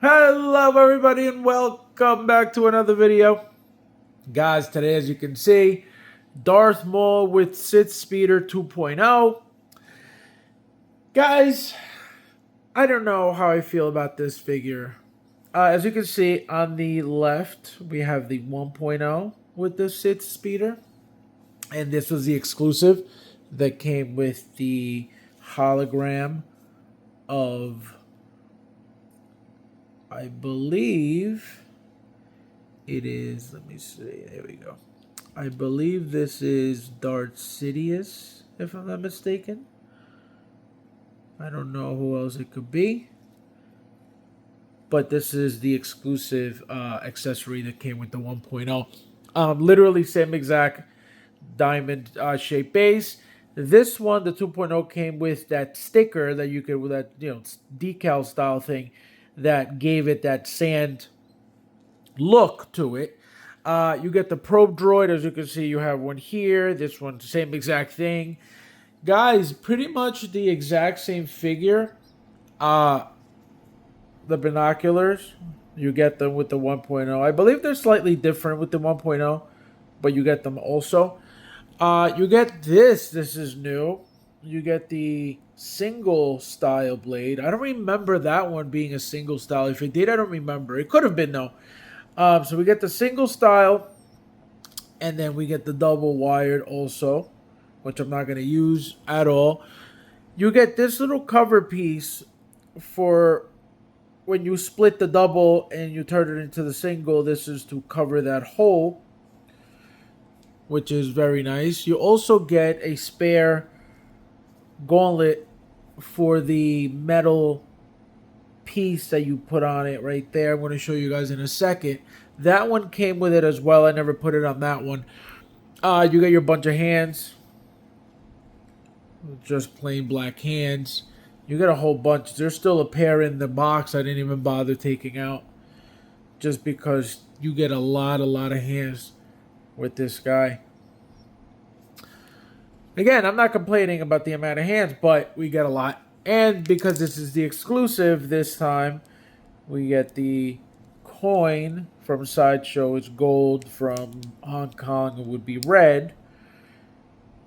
Hello everybody and welcome back to another video. Guys, today as you can see, Darth Maul with Sith Speeder 2.0. Guys, I don't know how I feel about this figure. As you can see on the left, we have the 1.0 with the Sith Speeder. And this was the exclusive that came with the hologram of, I believe it is, let me see, there we go. I believe this is Darth Sidious, if I'm not mistaken. I don't know who else it could be. But this is the exclusive accessory that came with the 1.0. Literally same exact diamond shaped base. This one, the 2.0, came with that sticker that you could, with that decal style thing that gave it that sand look to it. You get the probe droid. As you can see, you have one here. This one, same exact thing. Guys, pretty much the exact same figure. The binoculars, you get them with the 1.0. I believe they're slightly different with the 1.0, but you get them also. You get this. This is new. You get the single style blade. I don't remember that one being a single style. If it did, I don't remember. It could have been, though. So we get the single style, and then we get the double wired also, which I'm not going to use at all. You get this little cover piece for when you split the double and you turn it into the single. This is to cover that hole, which is very nice. You also get a spare gauntlet for the metal piece that you put on it right there. I'm going to show you guys in a second. That one came with it as well. I never put it on that one. You get your bunch of hands, just plain black hands. You get a whole bunch. There's still a pair in the box I didn't even bother taking out, just because you get a lot of hands with this guy. Again, I'm not complaining about the amount of hands, but we get a lot. And because this is the exclusive this time, we get the coin from Sideshow. It's gold. From Hong Kong, it would be red.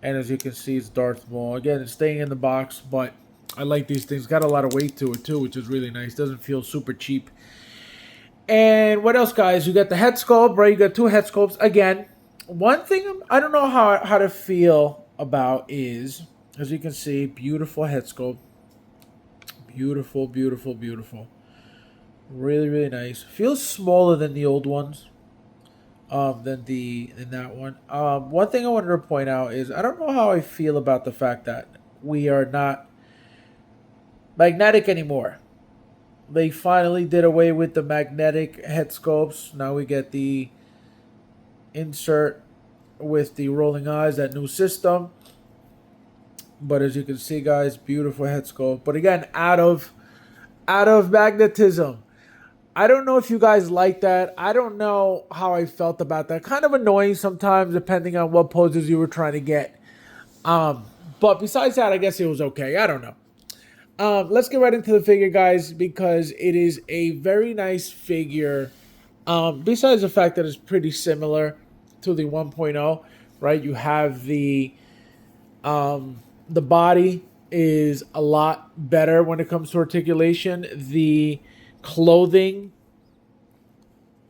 And as you can see, it's Darth Maul. Again, it's staying in the box, but I like these things. Got a lot of weight to it too, which is really nice. Doesn't feel super cheap. And what else, guys? You got the head sculpt, right? You got two head sculpts. Again, one thing I don't know how to feel about is, as you can see, beautiful head sculpt. Beautiful. Really nice. Feels smaller than the old ones. Than that one. One thing I wanted to point out is I don't know how I feel about the fact that we are not magnetic anymore. They finally did away with the magnetic head sculpts. Now we get the insert with the rolling eyes, that new system. But as you can see, guys, beautiful head sculpt. But again, out of magnetism. I don't know if you guys like that. I don't know how I felt about that. Kind of annoying sometimes, depending on what poses you were trying to get. But besides that, I guess it was okay. I don't know. Let's get right into the figure, guys, because it is a very nice figure. Besides the fact that it's pretty similar to the 1.0, right? You have the body is a lot better when it comes to articulation. The clothing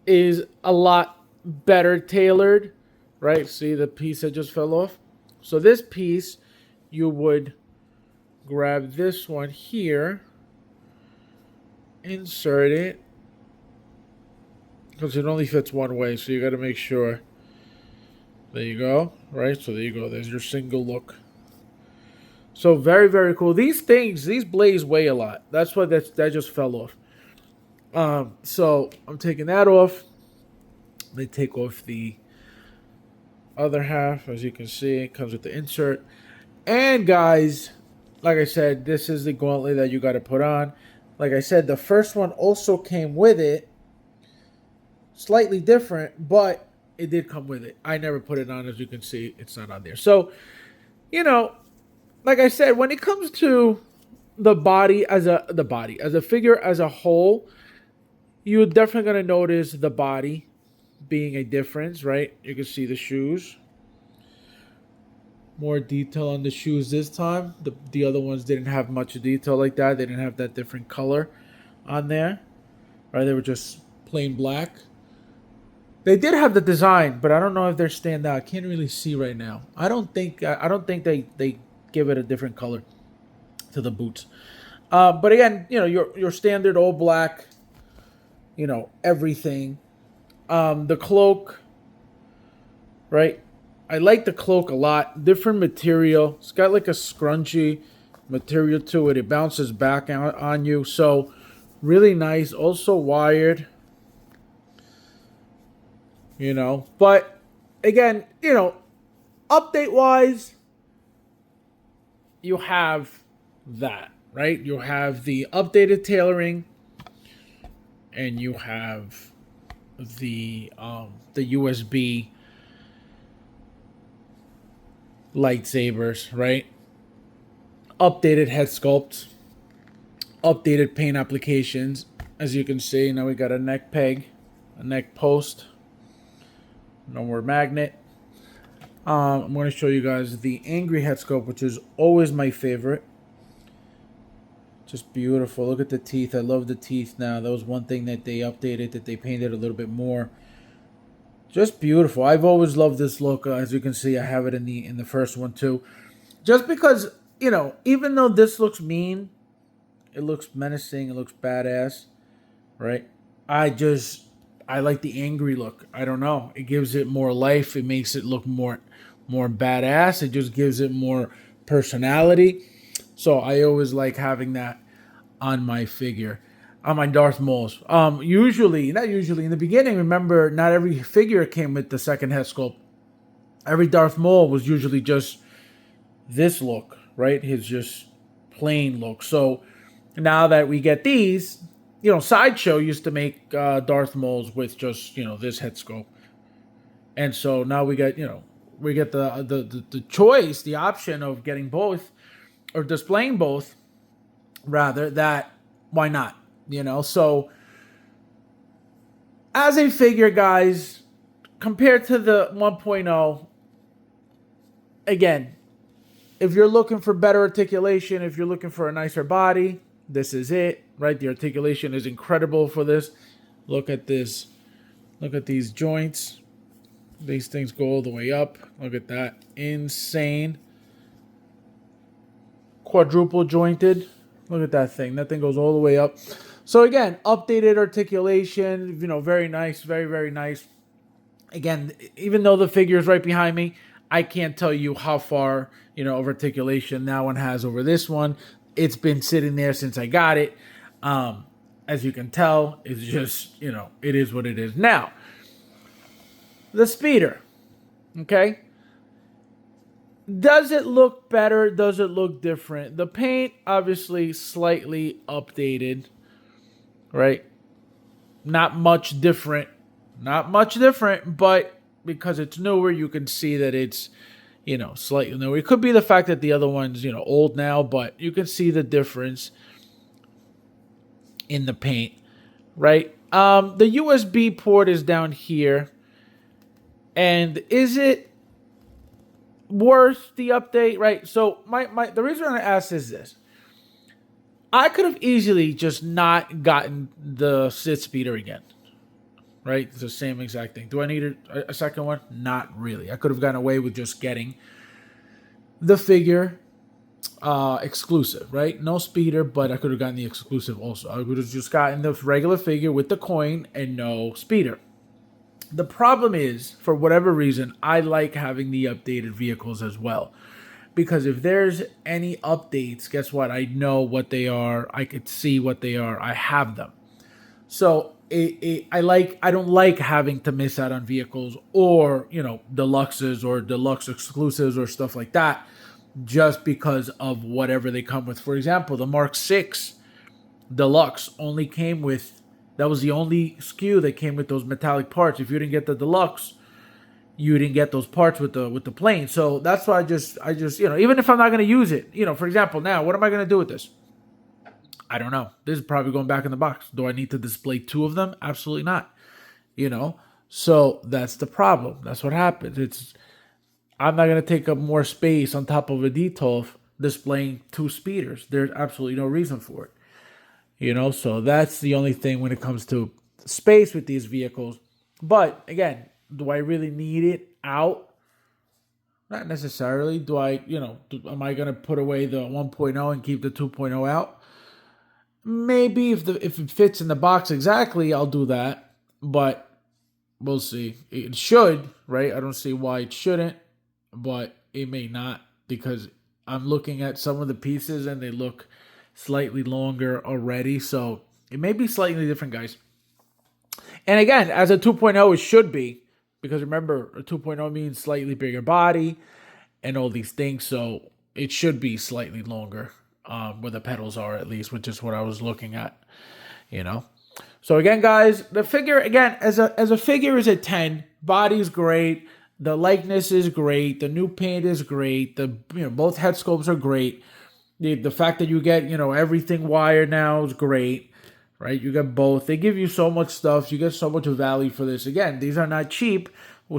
is a lot better tailored, right? See the piece that just fell off? So this piece, you would grab this one here, insert it, because it only fits one way, so you got to make sure. There you go, right? So there you go. There's your single look. So very cool. These blades weigh a lot. That's why that just fell off. So I'm taking that off. They take off the other half. As you can see, it comes with the insert. And guys, like I said, this is the gauntlet that you got to put on. Like I said, the first one also came with it. Slightly different, but it did come with it. I never put it on. As you can see, it's not on there. So, like I said, when it comes to the body as a figure as a whole, You're definitely going to notice the body being a difference, right? You can see the shoes. More detail on the shoes this time. The other ones didn't have much detail like that. They didn't have that different color on there, right? They were just plain black. They did have the design, but I don't know if they're stand out. I can't really see right now. I don't think they give it a different color to the boots. But again, your standard all black, everything. The cloak, right? I like the cloak a lot. Different material. It's got like a scrunchy material to it. It bounces back on you. So really nice. Also wired. But again, update wise, you have that, right? You have the updated tailoring, and you have the USB lightsabers, right? Updated head sculpt, updated paint applications. As you can see, now we got a neck peg, a neck post, no more magnet. I'm going to show you guys the angry head sculpt, which is always my favorite. Just beautiful. Look at the teeth. I love the teeth now. That was one thing that they updated, that they painted a little bit more. Just beautiful. I've always loved this look. As you can see, I have it in the first one too. Just because, even though this looks mean, it looks menacing, it looks badass, right? I like the angry look. I don't know. It gives it more life. It makes it look more badass. It just gives it more personality. So I always like having that on my figure. On my Darth Mauls. Not usually, in the beginning, remember, not every figure came with the second head sculpt. Every Darth Maul was usually just this look, right? His just plain look. So now that we get these, Sideshow used to make Darth Mauls with just, this head sculpt. And so now we get, the choice, the option of getting both, or displaying both, rather, that, why not? So as a figure, guys, compared to the 1.0, again, if you're looking for better articulation, if you're looking for a nicer body, this is it, right? The articulation is incredible for this. Look at this. Look at these joints. These things go all the way up. Look at that. Insane. Quadruple jointed. Look at that thing. That thing goes all the way up. So again, updated articulation, very nice, very, very nice. Again, even though the figure is right behind me, I can't tell you how far, of articulation that one has over this one. It's been sitting there since I got it. As you can tell, it's just, it is what it is. Now, the speeder, okay? Does it look better? Does it look different? The paint, obviously, slightly updated, right? Not much different. Not much different, but because it's newer, you can see that it's, slightly newer. It could be the fact that the other one's, old now, but you can see the difference in the paint, right? The USB port is down here. And is it worth the update, right? So the reason I ask is this. I could have easily just not gotten the Sith speeder again, right? It's the same exact thing. Do I need a second one? Not really. I could have gotten away with just getting the figure exclusive, right? No speeder, but I could have gotten the exclusive also. I would have just gotten the regular figure with the coin and no speeder. The problem is, for whatever reason, I like having the updated vehicles as well. Because if there's any updates, guess what? I know what they are. I could see what they are. I have them. So I don't like having to miss out on vehicles or, deluxes or deluxe exclusives or stuff like that just because of whatever they come with. For example, the Mark 6 Deluxe only came with, that was the only SKU that came with those metallic parts. If you didn't get the Deluxe, you didn't get those parts with the plane. So that's why I just even if I'm not going to use it, for example, now what am I going to do with this? I don't know. This is probably going back in the box. Do I need to display 2 of them? Absolutely not. So that's the problem. That's what happens. I'm not going to take up more space on top of a detail displaying 2 speeders. There's absolutely no reason for it. So that's the only thing when it comes to space with these vehicles. But again, do I really need it out? Not necessarily. Do I, am I going to put away the 1.0 and keep the 2.0 out? Maybe if it fits in the box exactly, I'll do that. But we'll see. It should, right? I don't see why it shouldn't, but it may not, because I'm looking at some of the pieces and they look slightly longer already. So it may be slightly different, guys. And again, as a 2.0, it should be, because remember, a 2.0 means slightly bigger body and all these things. So it should be slightly longer, where the pedals are, at least, which is what I was looking at, So again, guys, the figure, again, as a figure is a 10. Body's great. The likeness is great. The new paint is great. Both head sculpts are great. The fact that you get, everything wired now is great, right? You get both. They give you so much stuff. You get so much value for this. Again, these are not cheap,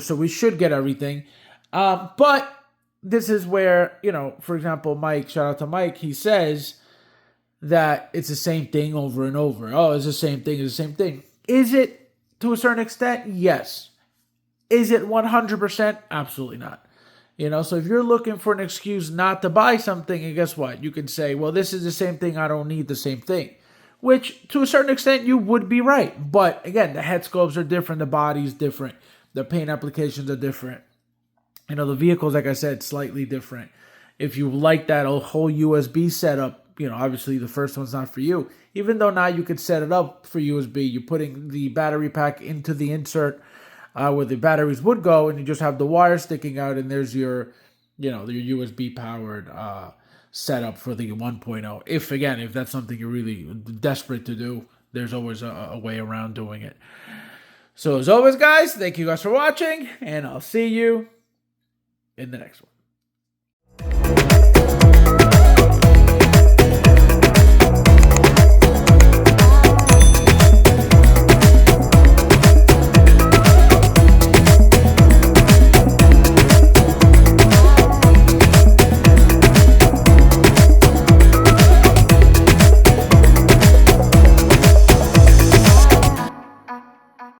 so we should get everything. But this is where, for example, Mike, shout out to Mike, he says that it's the same thing over and over. Oh, it's the same thing. It's the same thing. Is it to a certain extent? Yes. Is it 100%? Absolutely not. So if you're looking for an excuse not to buy something, and guess what? You can say, well, this is the same thing. I don't need the same thing. Which, to a certain extent, you would be right. But again, the head sculpts are different. The body's different. The paint applications are different. The vehicles, like I said, slightly different. If you like that whole USB setup, obviously the first one's not for you. Even though now you could set it up for USB. You're putting the battery pack into the insert where the batteries would go, and you just have the wire sticking out, and there's your USB powered setup for the 1.0. If that's something you're really desperate to do, there's always a way around doing it. So as always, guys, thank you guys for watching, and I'll see you in the next one.